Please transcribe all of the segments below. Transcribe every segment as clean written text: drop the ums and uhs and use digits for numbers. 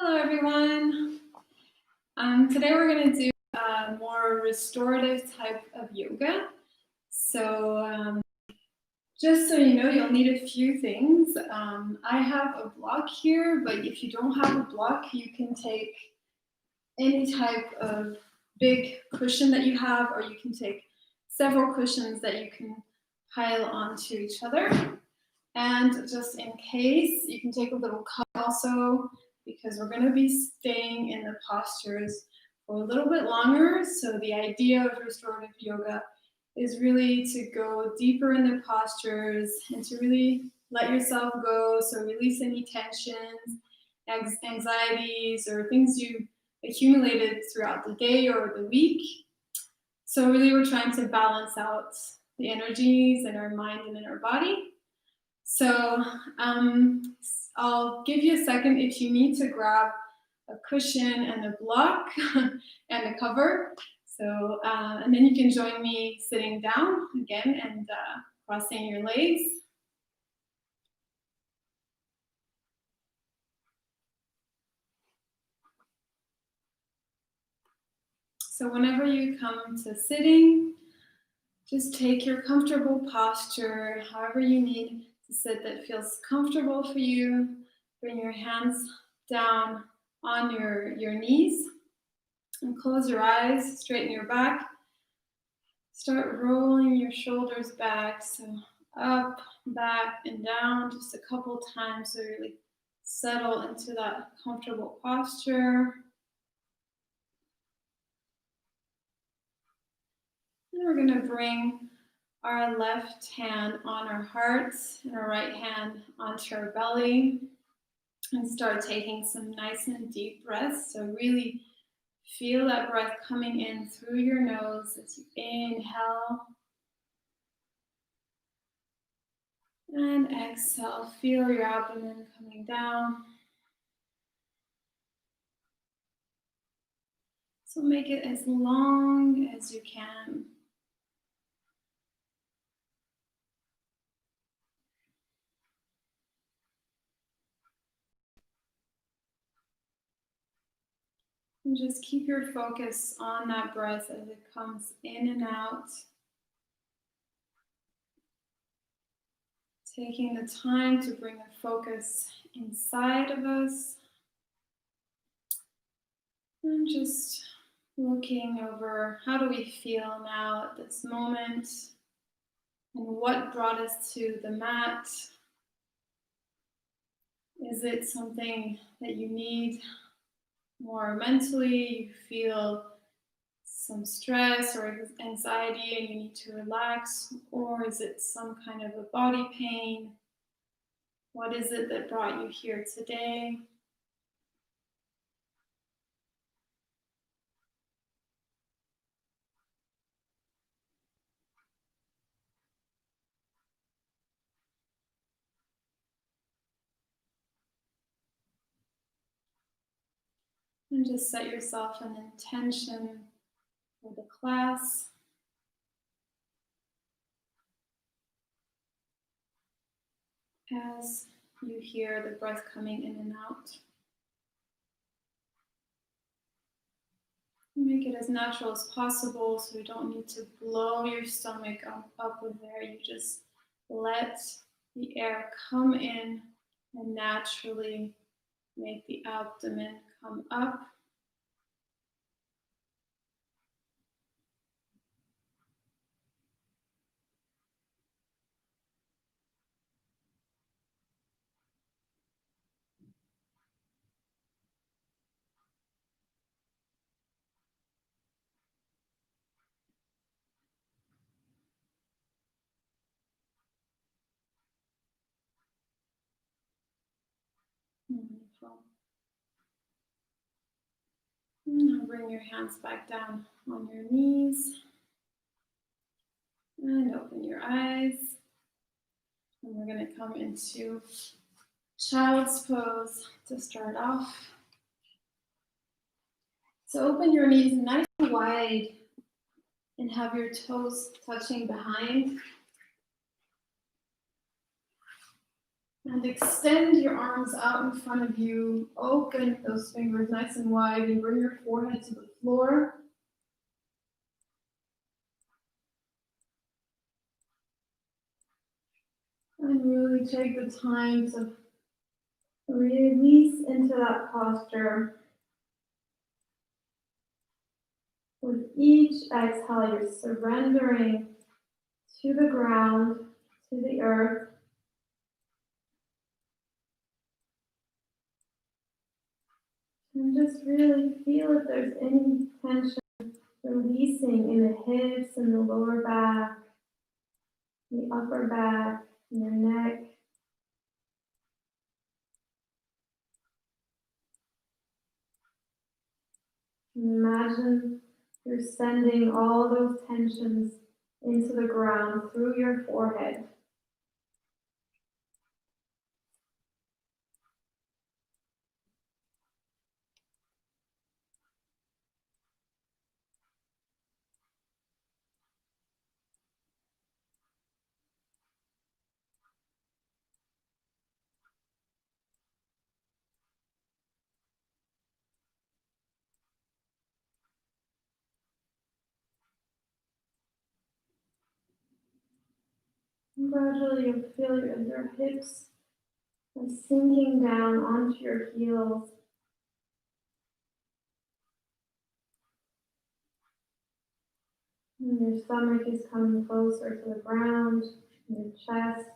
Hello, everyone. Today we're going to do a more restorative type of yoga. So just so you know, you'll need a few things. I have a block here, but if you don't have a block, you can take any type of big cushion that you have, or you can take several cushions that you can pile onto each other. And just in case, you can take a little cup also, because we're going to be staying in the postures for a little bit longer. So the idea of restorative yoga is really to go deeper in the postures and to really let yourself go. So release any tensions, anxieties, or things you accumulated throughout the day or the week. So really we're trying to balance out the energies in our mind and in our body. So I'll give you a second if you need to grab a cushion and a block and a cover. So, and then you can join me sitting down again and crossing your legs. So whenever you come to sitting, just take your comfortable posture, however you need to sit that feels comfortable for you. Bring your hands down on your knees and close your eyes, straighten your back. Start rolling your shoulders back, so up, back, and down just a couple times so you really settle into that comfortable posture. And we're going to bring our left hand on our heart and our right hand onto our belly and start taking some nice and deep breaths. So really feel that breath coming in through your nose as you inhale. And exhale, feel your abdomen coming down. So make it as long as you can. And just keep your focus on that breath as it comes in and out. Taking the time to bring the focus inside of us. And just looking over how do we feel now at this moment and what brought us to the mat. Is it something that you need more mentally? You feel some stress or anxiety and you need to relax? Or is it some kind of a body pain? What is it that brought you here today? And just set yourself an intention for the class. As you hear the breath coming in and out. Make it as natural as possible so you don't need to blow your stomach up with air. You just let the air come in and naturally make the abdomen come up. Wonderful. Now bring your hands back down on your knees and open your eyes. And we're going to come into child's pose to start off. So open your knees nice and wide and have your toes touching behind. And extend your arms out in front of you. Open those fingers nice and wide and bring your forehead to the floor. And really take the time to release into that posture. With each exhale, you're surrendering to the ground, to the earth. And just really feel if there's any tension releasing in the hips and the lower back, the upper back, and your neck. Imagine you're sending all those tensions into the ground through your forehead. And gradually you'll feel your hips sinking down onto your heels. And your stomach is coming closer to the ground, your chest.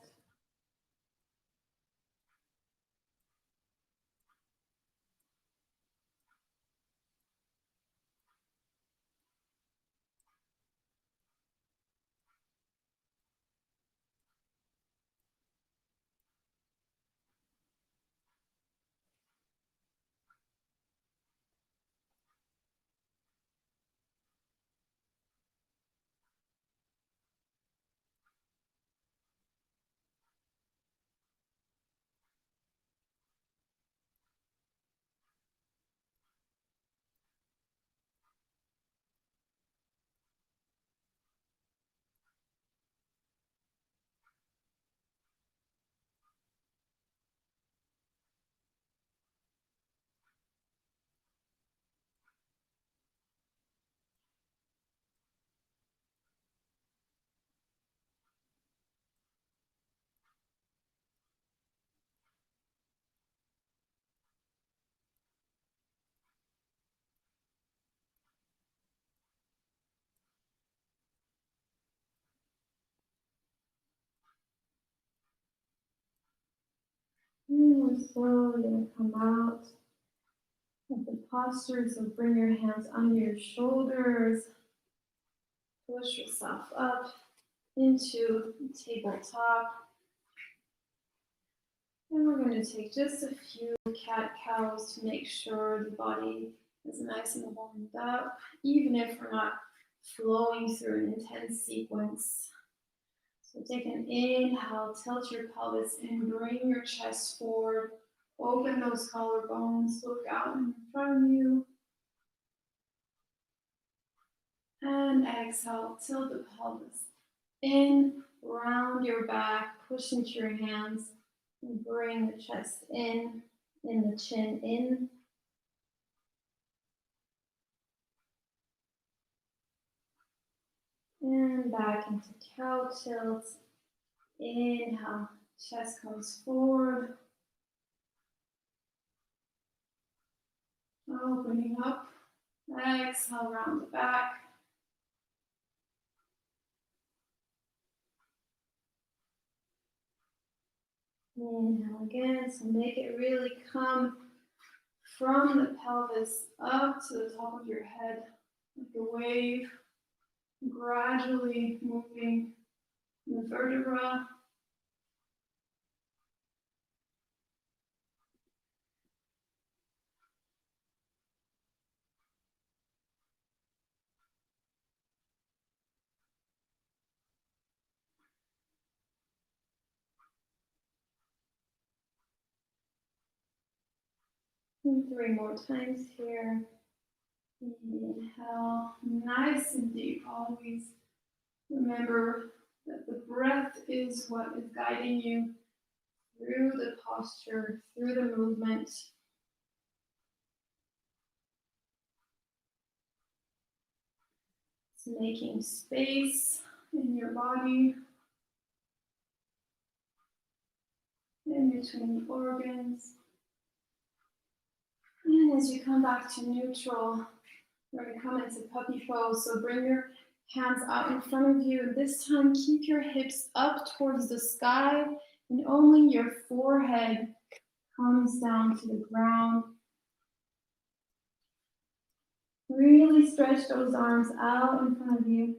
And we're slowly going to come out of the posture. So bring your hands under your shoulders. Push yourself up into tabletop. And we're going to take just a few cat-cows to make sure the body is nice and warmed up, even if we're not flowing through an intense sequence. So take an inhale, tilt your pelvis in, bring your chest forward, open those collarbones, look out in front of you. And exhale, tilt the pelvis in, round your back, push into your hands, and bring the chest in the chin in. And back into cow tilt. Inhale, chest comes forward. Opening up. Exhale, round the back. Inhale again, so make it really come from the pelvis up to the top of your head, like a wave, gradually moving the vertebra. And 3 more times here. Inhale, nice and deep always. Remember that the breath is what is guiding you through the posture, through the movement. It's making space in your body, in between the organs. And as you come back to neutral, we're going to come into puppy pose. So bring your hands out in front of you. This time, keep your hips up towards the sky, and only your forehead comes down to the ground. Really stretch those arms out in front of you.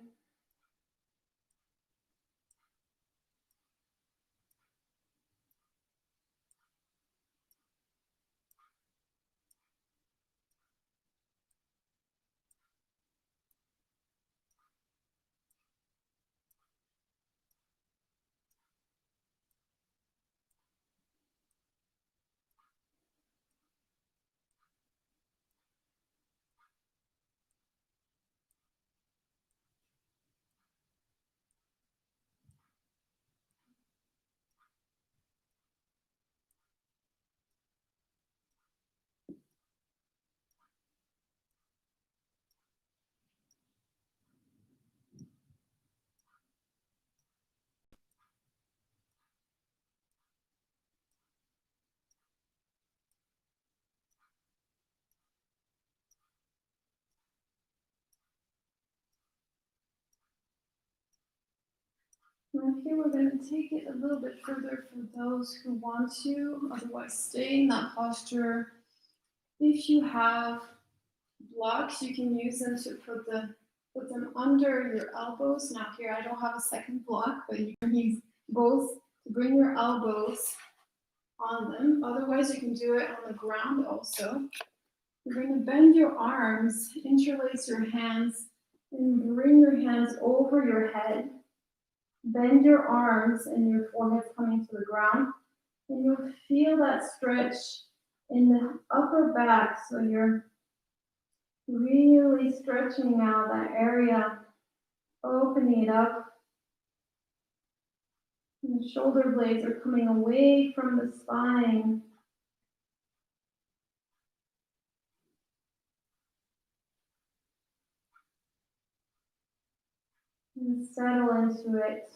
Okay, we're going to take it a little bit further for those who want to, otherwise stay in that posture. If you have blocks, you can use them to put them under your elbows. Now here, I don't have a second block, but you can use both to bring your elbows on them. Otherwise, you can do it on the ground also. You're going to bend your arms, interlace your hands, and bring your hands over your head. Bend your arms and your forehead coming to the ground. And you'll feel that stretch in the upper back. So you're really stretching out that area, opening it up. And the shoulder blades are coming away from the spine. And settle into it.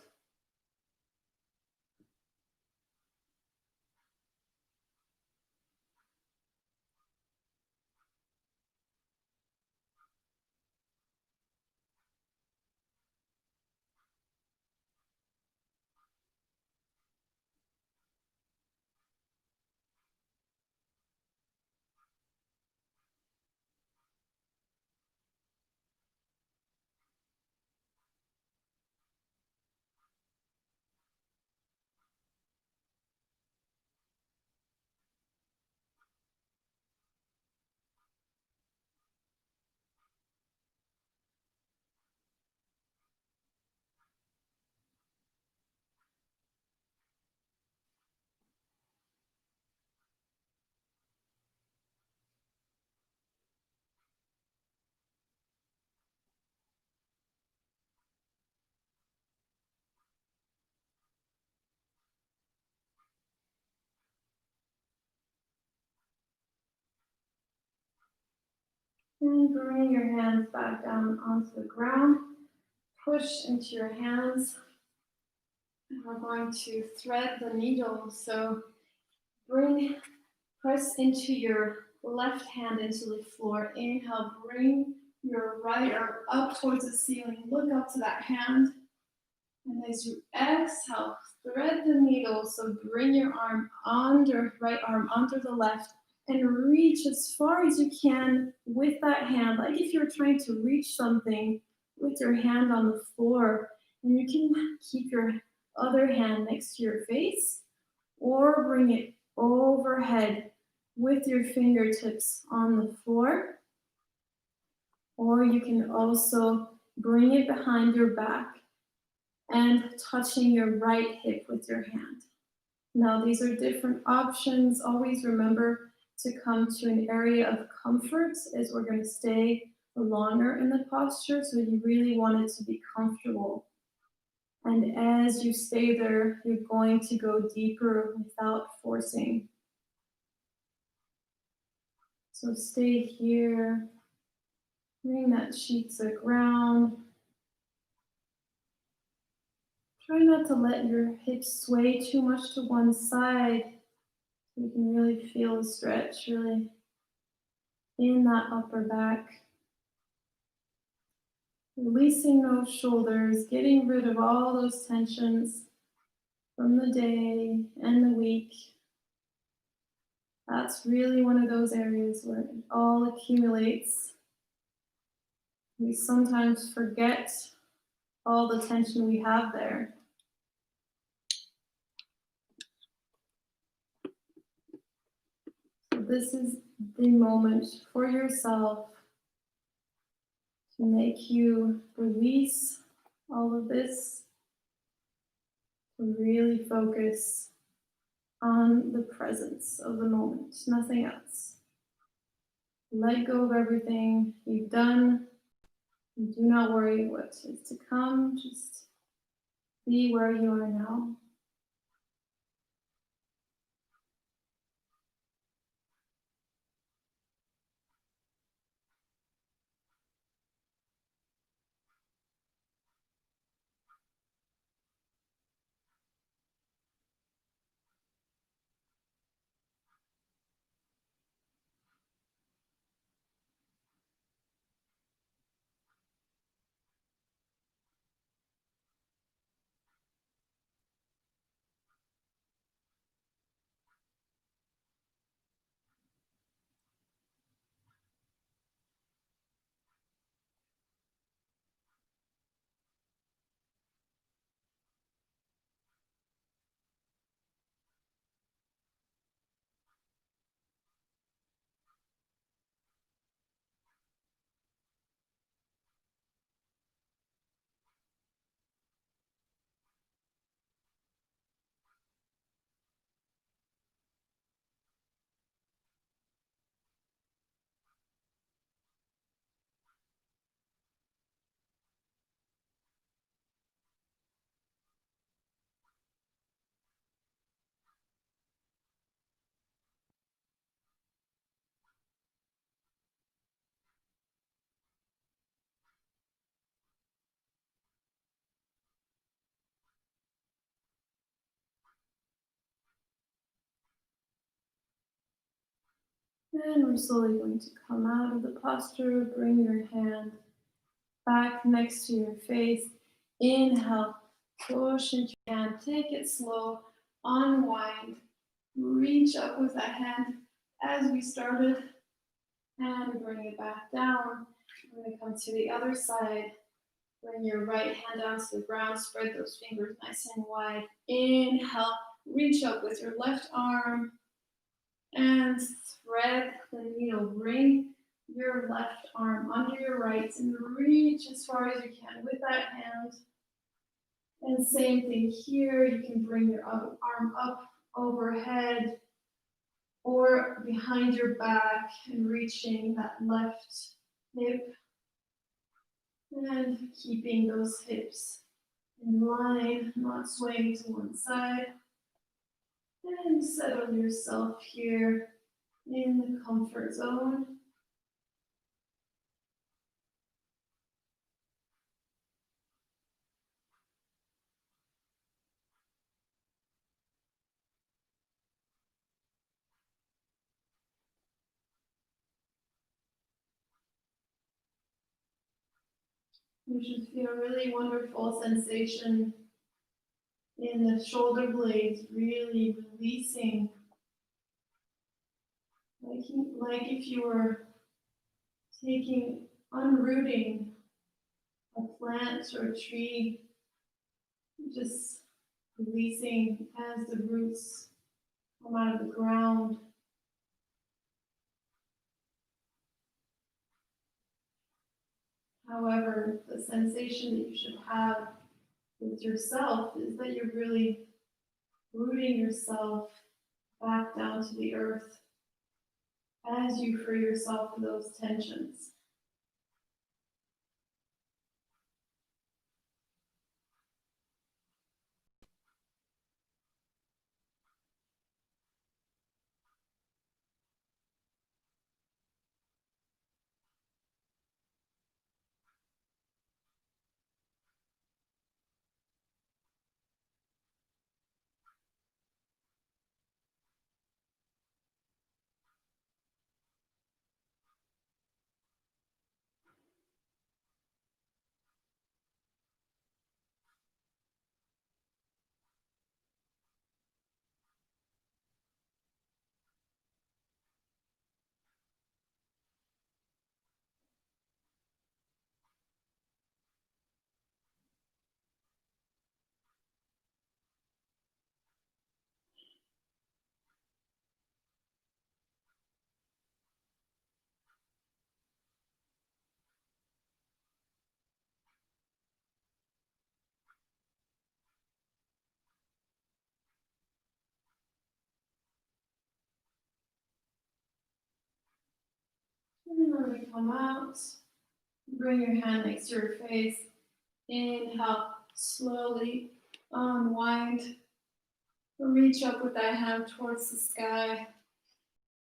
And bring your hands back down onto the ground. Push into your hands. And we're going to thread the needle. So press into your left hand into the floor. Inhale, bring your right arm up towards the ceiling. Look up to that hand. And as you exhale, thread the needle. So bring your right arm under the left and reach as far as you can with that hand, like if you're trying to reach something with your hand on the floor. And you can keep your other hand next to your face or bring it overhead with your fingertips on the floor. Or you can also bring it behind your back and touching your right hip with your hand. Now, these are different options. Always remember to come to an area of comfort as we're going to stay longer in the posture. So you really want it to be comfortable. And as you stay there, you're going to go deeper without forcing. So stay here. Bring that cheek to the ground. Try not to let your hips sway too much to one side. You can really feel the stretch really in that upper back. Releasing those shoulders, getting rid of all those tensions from the day and the week. That's really one of those areas where it all accumulates. We sometimes forget all the tension we have there. So this is the moment for yourself to make you release all of this, to really focus on the presence of the moment, nothing else. Let go of everything you've done. Do not worry what is to come. Just be where you are now. And we're slowly going to come out of the posture. Bring your hand back next to your face. Inhale, push into your hand. Take it slow. Unwind. Reach up with that hand as we started. And bring it back down. We're going to come to the other side. Bring your right hand down to the ground. Spread those fingers nice and wide. Inhale, reach up with your left arm. And thread the needle. Bring your left arm under your right and reach as far as you can with that hand. And same thing here. You can bring your other arm up overhead or behind your back and reaching that left hip and keeping those hips in line, not swaying to one side. And settle yourself here in the comfort zone. You should feel a really wonderful sensation in the shoulder blades, really releasing, like if you were unrooting a plant or a tree, just releasing as the roots come out of the ground. However, the sensation that you should have with yourself is that you're really rooting yourself back down to the earth as you free yourself of those tensions. And then when we come out, bring your hand next to your face. Inhale, slowly unwind. Reach up with that hand towards the sky.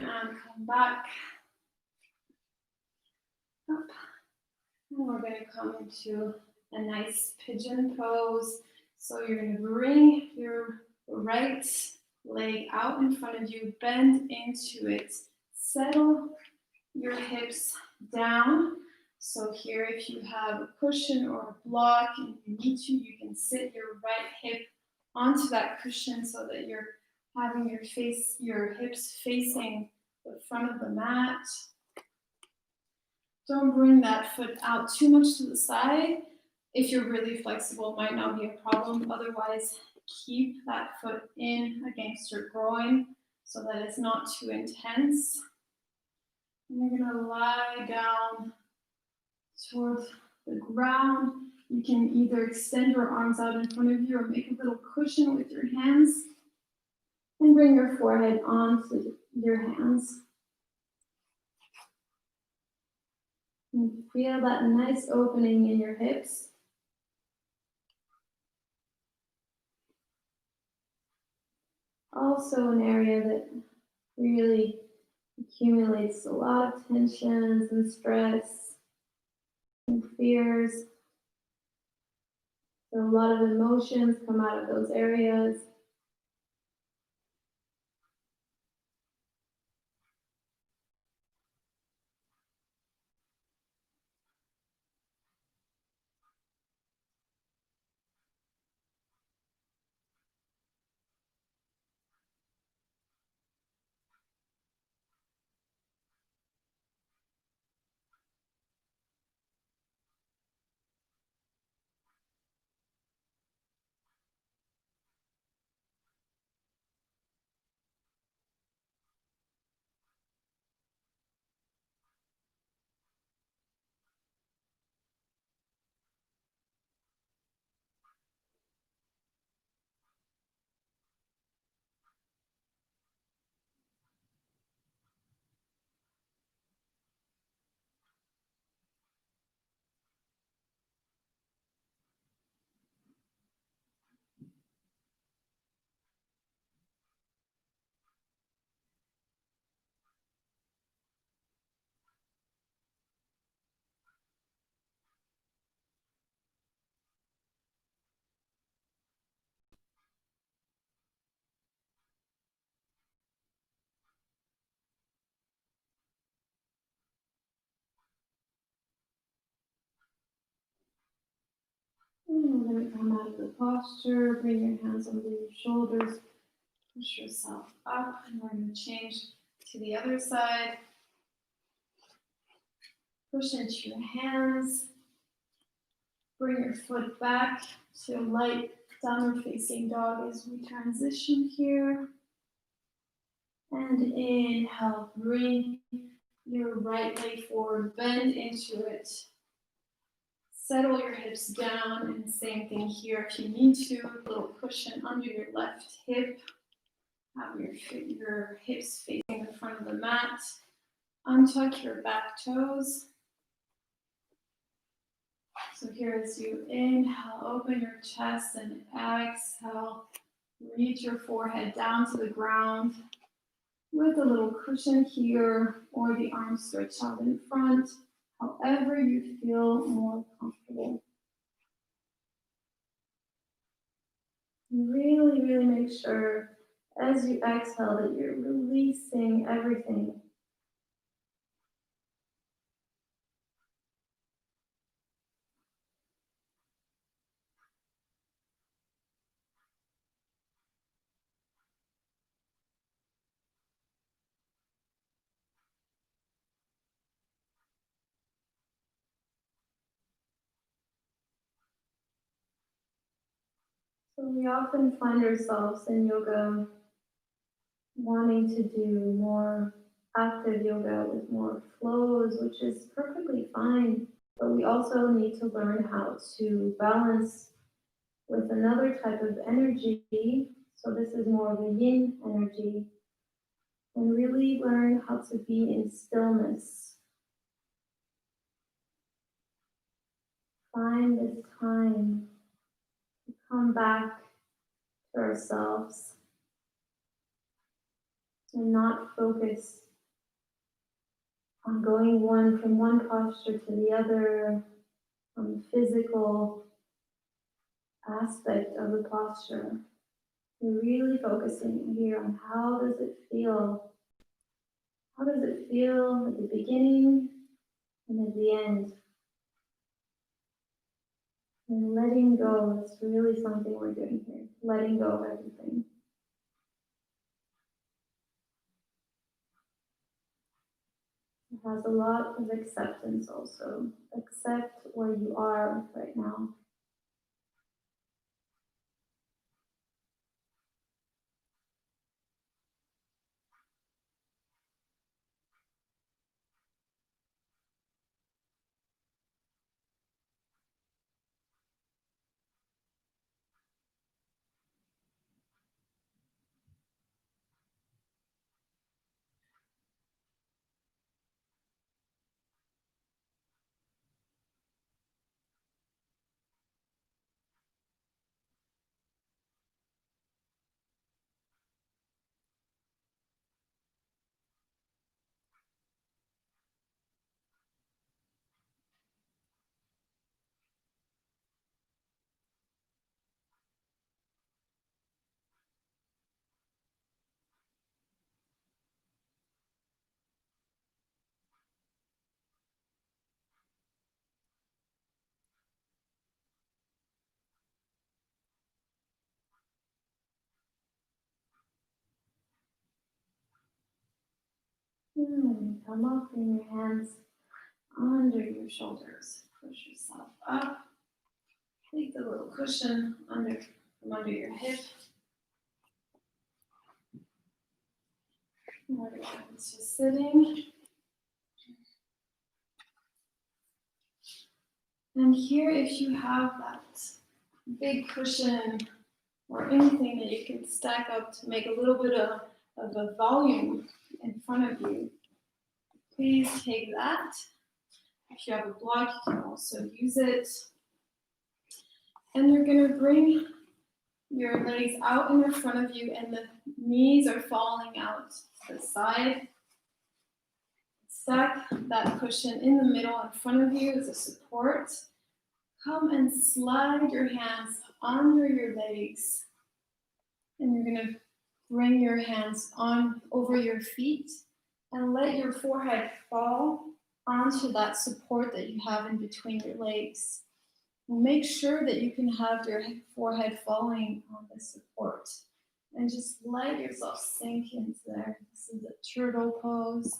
And come back. Up. And we're going to come into a nice pigeon pose. So you're going to bring your right leg out in front of you, bend into it, settle your hips down. So here, if you have a cushion or a block and you need to, you can sit your right hip onto that cushion so that you're having your hips facing the front of the mat. Don't bring that foot out too much to the side. If you're really flexible, it might not be a problem. Otherwise, keep that foot in against your groin so that it's not too intense. And you're going to lie down towards the ground. You can either extend your arms out in front of you or make a little cushion with your hands. And bring your forehead onto your hands. And feel that nice opening in your hips. Also an area that really accumulates a lot of tensions and stress and fears. So a lot of emotions come out of those areas. And we're going to come out of the posture, bring your hands under your shoulders, push yourself up, and we're going to change to the other side. Push into your hands, bring your foot back to light downward facing dog as we transition here. And inhale, bring your right leg forward, bend into it. Settle your hips down, and the same thing here. If you need to, a little cushion under your left hip. Have your hips facing the front of the mat. Untuck your back toes. So here as you inhale, open your chest, and exhale, reach your forehead down to the ground with a little cushion here or the arms stretched out in front, however you feel more comfortable. Really, really make sure as you exhale that you're releasing everything. So we often find ourselves in yoga wanting to do more active yoga with more flows, which is perfectly fine. But we also need to learn how to balance with another type of energy. So this is more of a yin energy, and really learn how to be in stillness. find this time to come back to ourselves and not focus on going from one posture to the other, on the physical aspect of the posture. We're really focusing here on how does it feel? How does it feel at the beginning and at the end? And letting go is really something we're doing here. Letting go of everything. It has a lot of acceptance also. Accept where you are right now. Come up, bring your hands under your shoulders. Push yourself up. Take the little cushion from under your hip. It's just sitting. And here, if you have that big cushion or anything that you can stack up to make a little bit of a volume in front of you, please take that. If you have a block, you can also use it. And you're going to bring your legs out in front of you, and the knees are falling out to the side. Stack that cushion in the middle in front of you as a support. Come and slide your hands under your legs. And you're going to bring your hands on over your feet and let your forehead fall onto that support that you have in between your legs. And make sure that you can have your forehead falling on the support. And just let yourself sink into there. This is a turtle pose.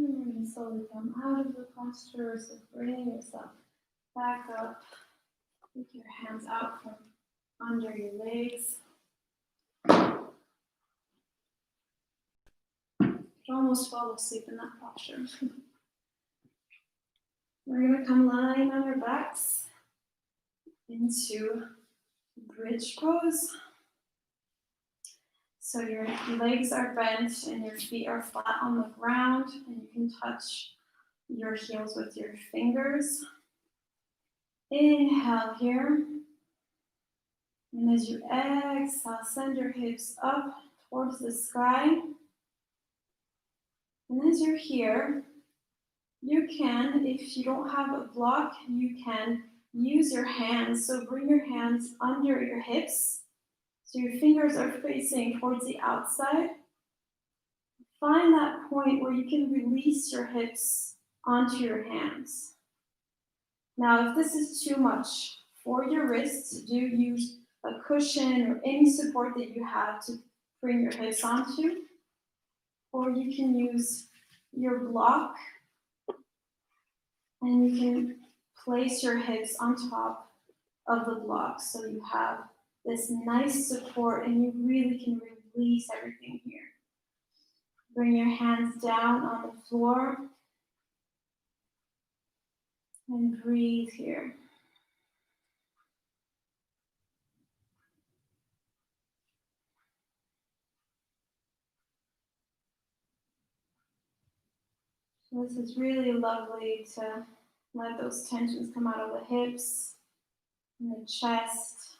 And you're going to slowly come out of the posture, so bring yourself back up. Take your hands out from under your legs. You almost fall asleep in that posture. We're going to come lying on our backs into bridge pose. So your legs are bent and your feet are flat on the ground, and you can touch your heels with your fingers. Inhale here. And as you exhale, send your hips up towards the sky. And as you're here, you can, if you don't have a block, you can use your hands. So bring your hands under your hips. So your fingers are facing towards the outside. Find that point where you can release your hips onto your hands. Now, if this is too much for your wrists, do use a cushion or any support that you have to bring your hips onto. Or you can use your block and you can place your hips on top of the block so you have this nice support and you really can release everything here. Bring your hands down on the floor and breathe here. So this is really lovely to let those tensions come out of the hips and the chest.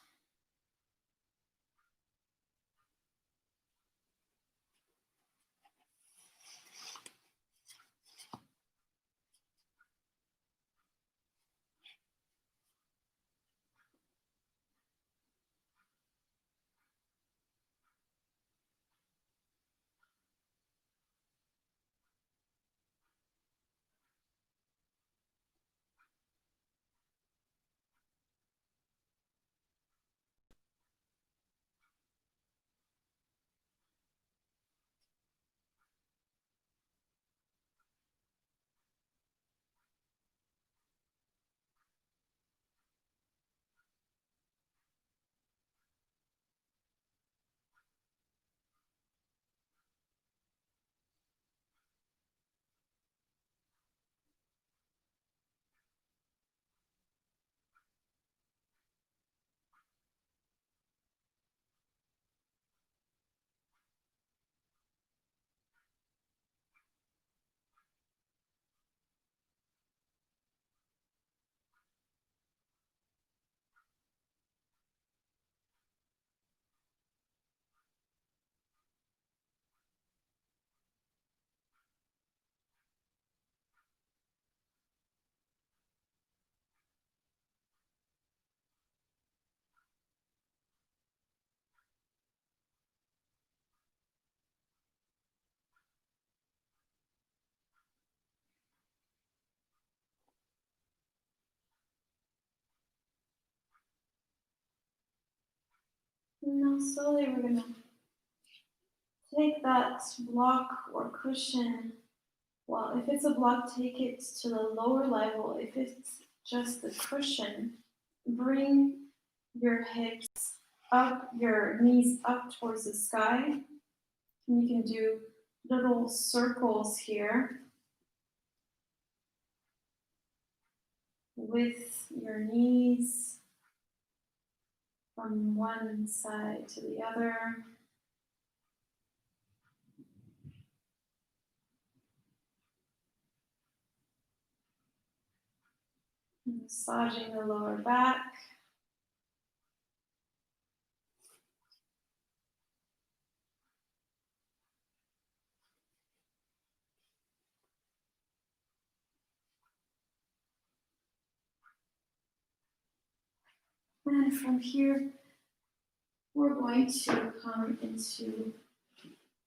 And now slowly we're going to take that block or cushion. Well, if it's a block, take it to the lower level. If it's just the cushion, bring your hips up, your knees up towards the sky. And you can do little circles here with your knees from one side to the other. Massaging the lower back. And from here, we're going to come into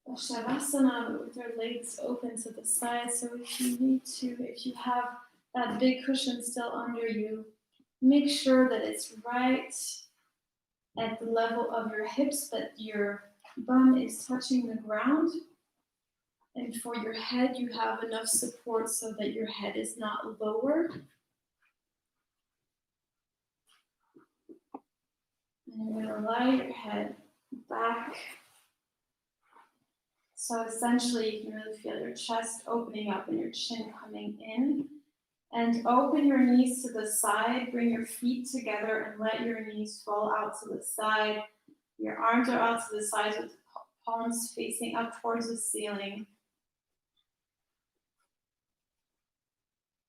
a Shavasana, but with our legs open to the side. So if you have that big cushion still under you, make sure that it's right at the level of your hips, that your bum is touching the ground. And for your head, you have enough support so that your head is not lower. And you're going to lie your head back. So essentially, you can really feel your chest opening up and your chin coming in. And open your knees to the side. Bring your feet together and let your knees fall out to the side. Your arms are out to the sides with palms facing up towards the ceiling.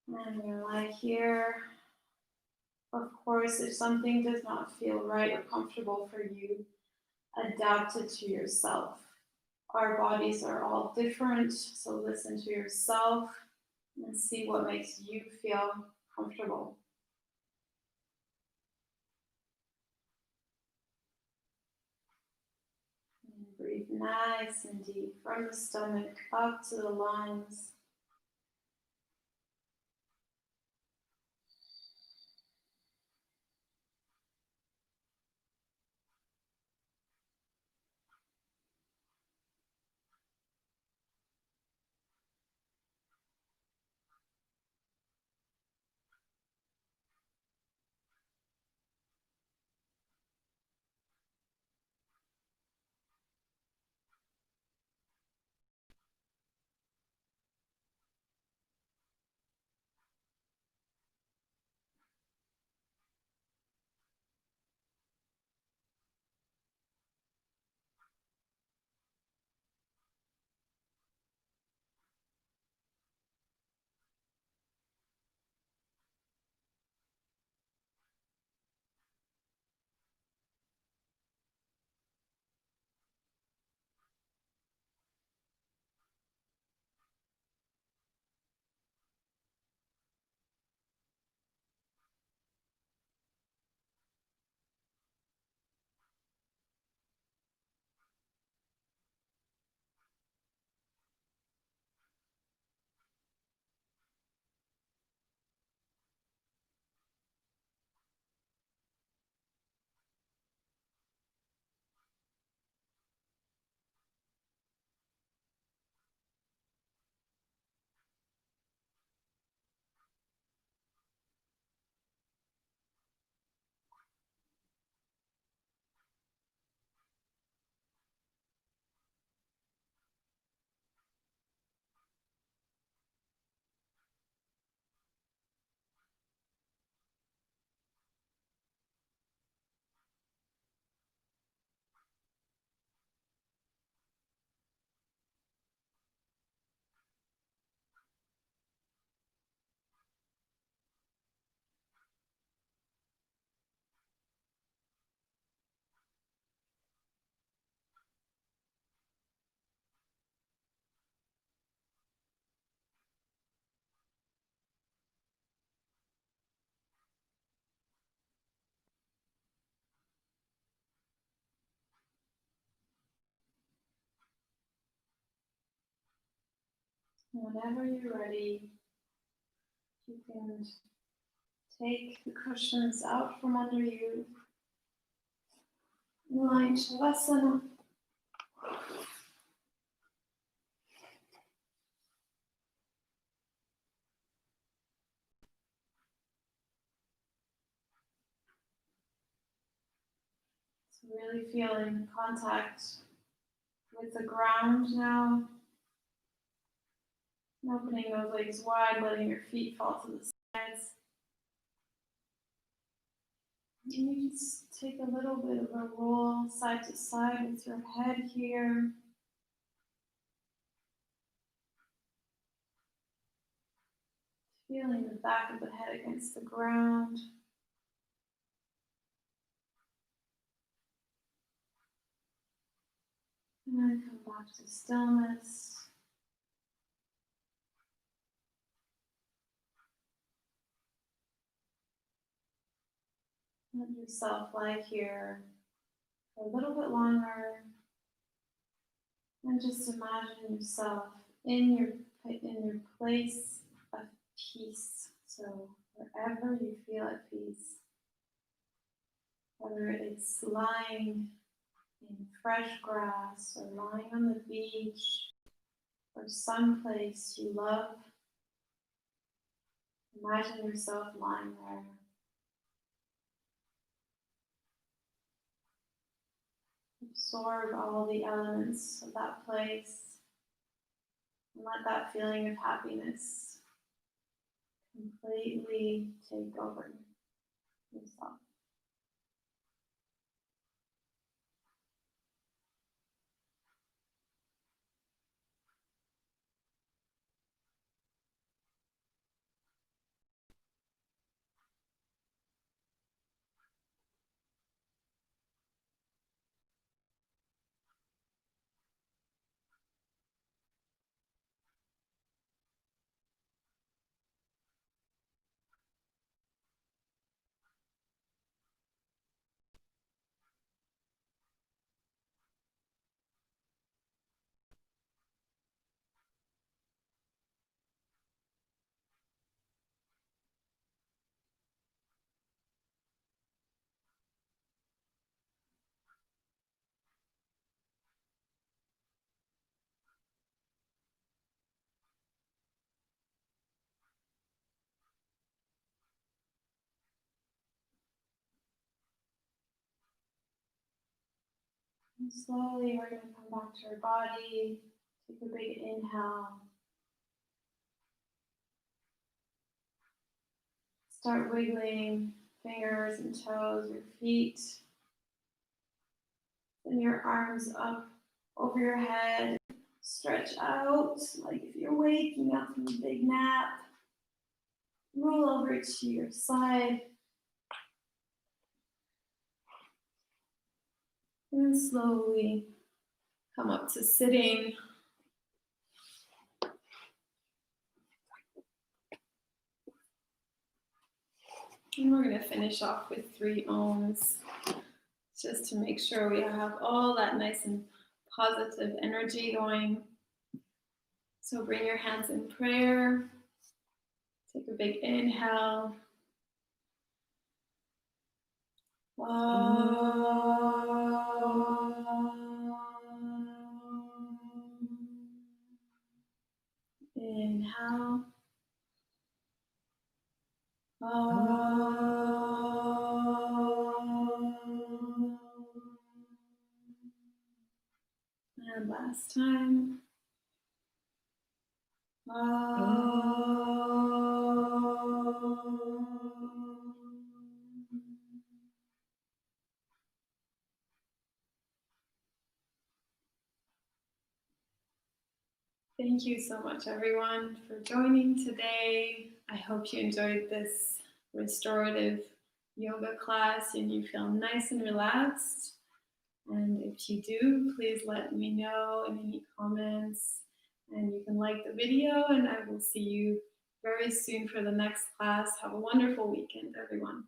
And you're lie here. Of course, if something does not feel right or comfortable for you, adapt it to yourself. Our bodies are all different, so listen to yourself and see what makes you feel comfortable. And breathe nice and deep from the stomach up to the lungs. Whenever you're ready, you can take the cushions out from under you. Lying Shavasana. So really feeling contact with the ground now. Opening those legs wide, letting your feet fall to the sides. And you just take a little bit of a roll side to side with your head here. Feeling the back of the head against the ground. And then come back to stillness. Let yourself lie here for a little bit longer. And just imagine yourself in your place of peace. So wherever you feel at peace, whether it's lying in fresh grass or lying on the beach or someplace you love. Imagine yourself lying there. Absorb all the elements of that place and let that feeling of happiness completely take over yourself. And slowly we're going to come back to our body. Take a big inhale. Start wiggling fingers and toes, your feet. Send your arms up over your head. Stretch out like if you're waking up from a big nap. Roll over to your side. And slowly come up to sitting. And we're going to finish off with 3 ohms, just to make sure we have all that nice and positive energy going. So bring your hands in prayer. Take a big inhale. Inhale. And last time. Thank you so much, everyone, for joining today. I hope you enjoyed this restorative yoga class and you feel nice and relaxed. And if you do, please let me know in any comments. And you can like the video, and I will see you very soon for the next class. Have a wonderful weekend, everyone.